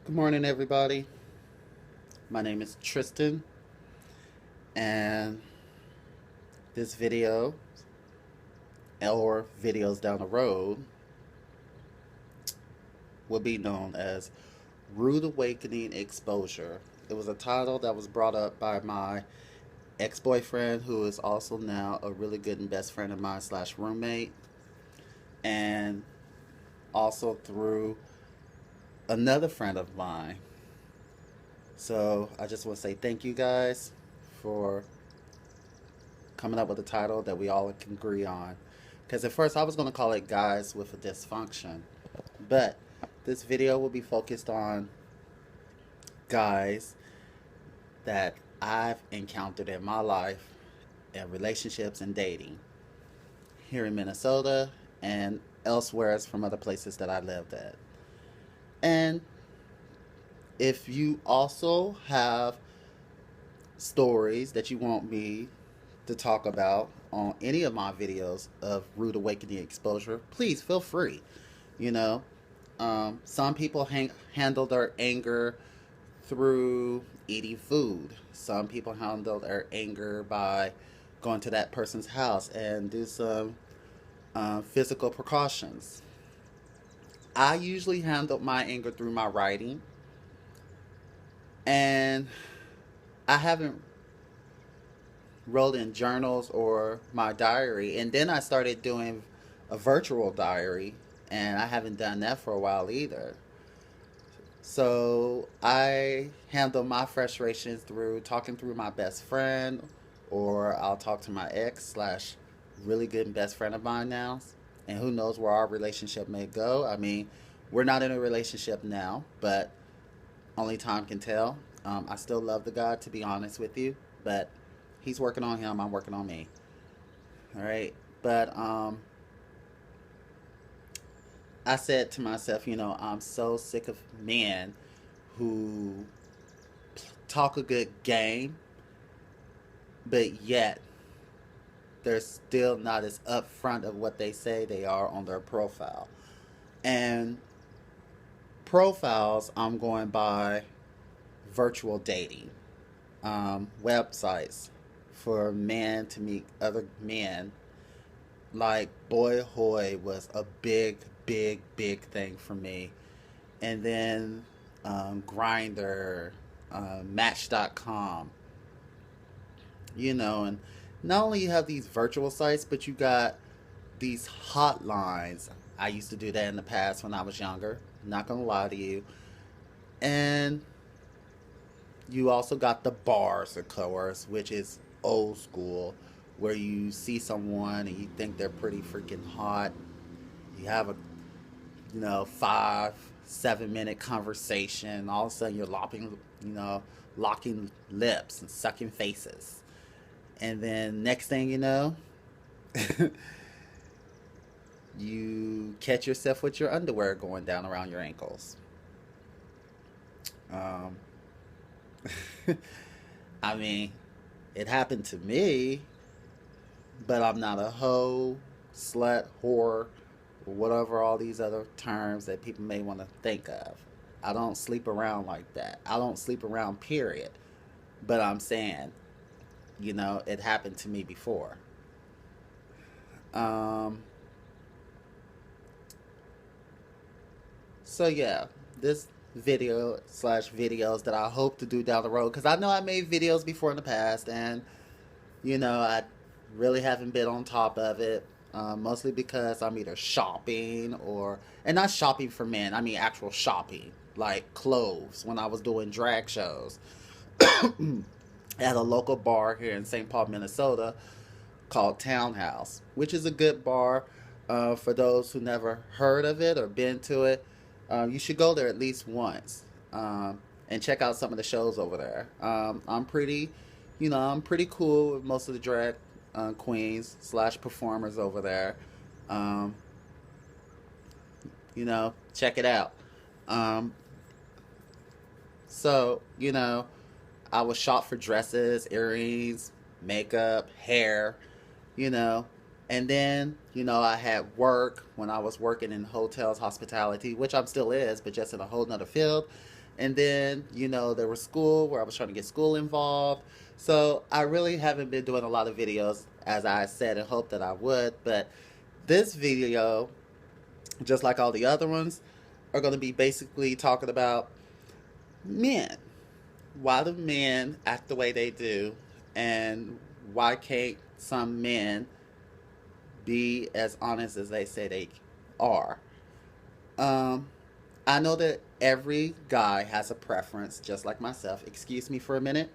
Good morning, everybody. My name is Tristan, and this video, or videos down the road, will be known as Rude Awakening Exposure. It was a title that was brought up by my ex boyfriend, who is also now a really good and best friend of mine, slash roommate, and also through another friend of mine. So I just want to say thank you guys for coming up with a title that we all can agree on. Because at first I was going to call it Guys with a Dysfunction. But this video will be focused on guys that I've encountered in my life in relationships and dating here in Minnesota and elsewhere as from other places that I lived at. And if you also have stories that you want me to talk about on any of my videos of Rude Awakening Exposure, please feel free. You know, some people handle their anger through eating food. Some people handle their anger by going to that person's house and do some physical precautions. I usually handle my anger through my writing, and I haven't wrote in journals or my diary, and then I started doing a virtual diary, and I haven't done that for a while either. So I handle my frustrations through talking through my best friend, or I'll talk to my ex slash really good and best friend of mine now, and who knows where our relationship may go. I mean, we're not in a relationship now, but only time can tell. I still love the guy, to be honest with you, but he's working on him. I'm working on me. All right, but I said to myself, I'm so sick of men who talk a good game, but yet they're still not as upfront of what they say they are on their profile. And profiles, I'm going by virtual dating websites for men to meet other men. Like Boy Hoy was a big, big, big thing for me. And then Grinder, Match.com, and not only you have these virtual sites, but you got these hotlines. I used to do that in the past when I was younger. Not gonna lie to you. And you also got the bars, of course, which is old school, where you see someone and you think they're pretty freaking hot. You have a 5-7 minute conversation. All of a sudden, you're locking lips and sucking faces, and then next thing you know, you catch yourself with your underwear going down around your ankles. Um, I mean, it happened to me, but I'm not a hoe, slut, whore, or whatever all these other terms that people may want to think of. I don't sleep around like that. I don't sleep around, period. But I'm saying, it happened to me before. Um, so yeah, this video slash videos that I hope to do down the road, because I know I made videos before in the past, and I really haven't been on top of it. Mostly because I'm either shopping and not shopping for men, I mean actual shopping, like clothes, when I was doing drag shows at a local bar here in St. Paul, Minnesota, called Townhouse, which is a good bar for those who never heard of it or been to it. You should go there at least once and check out some of the shows over there. I'm pretty cool with most of the drag queens slash performers over there. Um, check it out. Um, so, I was shot for dresses, earrings, makeup, hair, you know. And then, I had work when I was working in hotels, hospitality, which I'm still is, but just in a whole nother field. And then, there was school where I was trying to get school involved. So I really haven't been doing a lot of videos as I said and hoped that I would. But this video, just like all the other ones, are going to be basically talking about men. Why do men act the way they do? And why can't some men be as honest as they say they are? Um, I know that every guy has a preference, just like myself. Excuse me for a minute.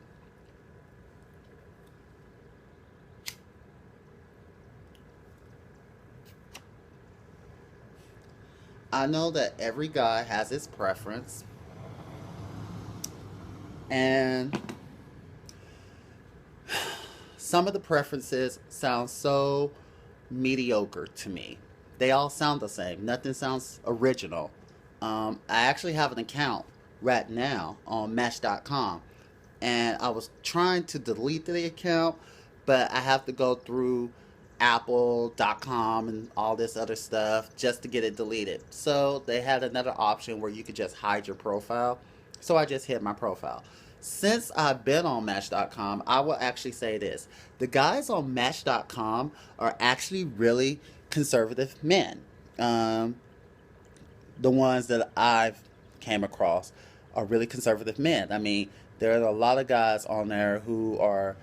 I know that every guy has his preference, and some of the preferences sound so mediocre to me. They all sound the same. Nothing sounds original. I actually have an account right now on Match.com, and I was trying to delete the account, but I have to go through Apple.com and all this other stuff just to get it deleted. So they had another option where you could just hide your profile. So I just hid my profile. Since I've been on Match.com, I will actually say this. The guys on Match.com are actually really conservative men. The ones that I've came across are really conservative men. I mean, there are a lot of guys on there who are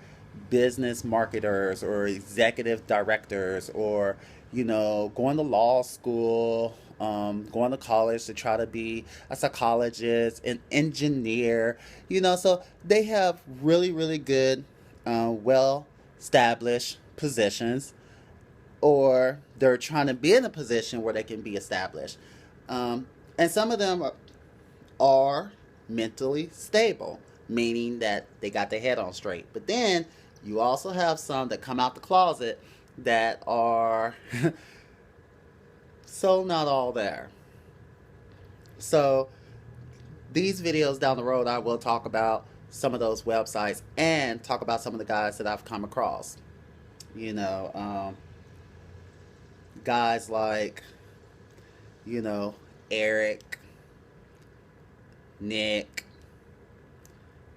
business marketers or executive directors or, going to law school, going to college to try to be a psychologist, an engineer, so they have really, really good, well established positions, or they're trying to be in a position where they can be established. And some of them are mentally stable, meaning that they got their head on straight. But then you also have some that come out the closet that are so not all there. So these videos down the road, I will talk about some of those websites and talk about some of the guys that I've come across. You know, um, Guys like, you know, Eric, Nick,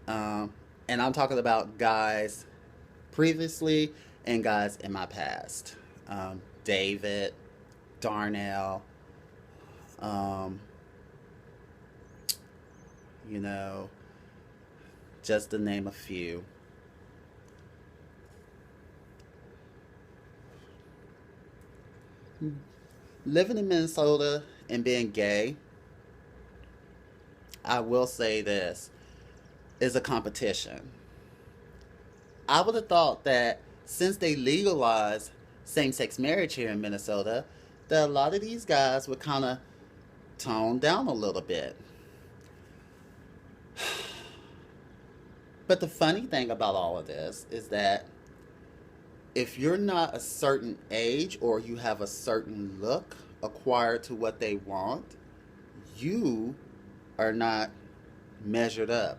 and I'm talking about guys previously and guys in my past. David, Darnell, um, you know, just to name a few. Living in Minnesota and being gay, I will say this, is a competition. I would have thought that since they legalized same sex marriage here in Minnesota, that a lot of these guys would kind of tone down a little bit. But the funny thing about all of this is that if you're not a certain age or you have a certain look acquired to what they want, you are not measured up.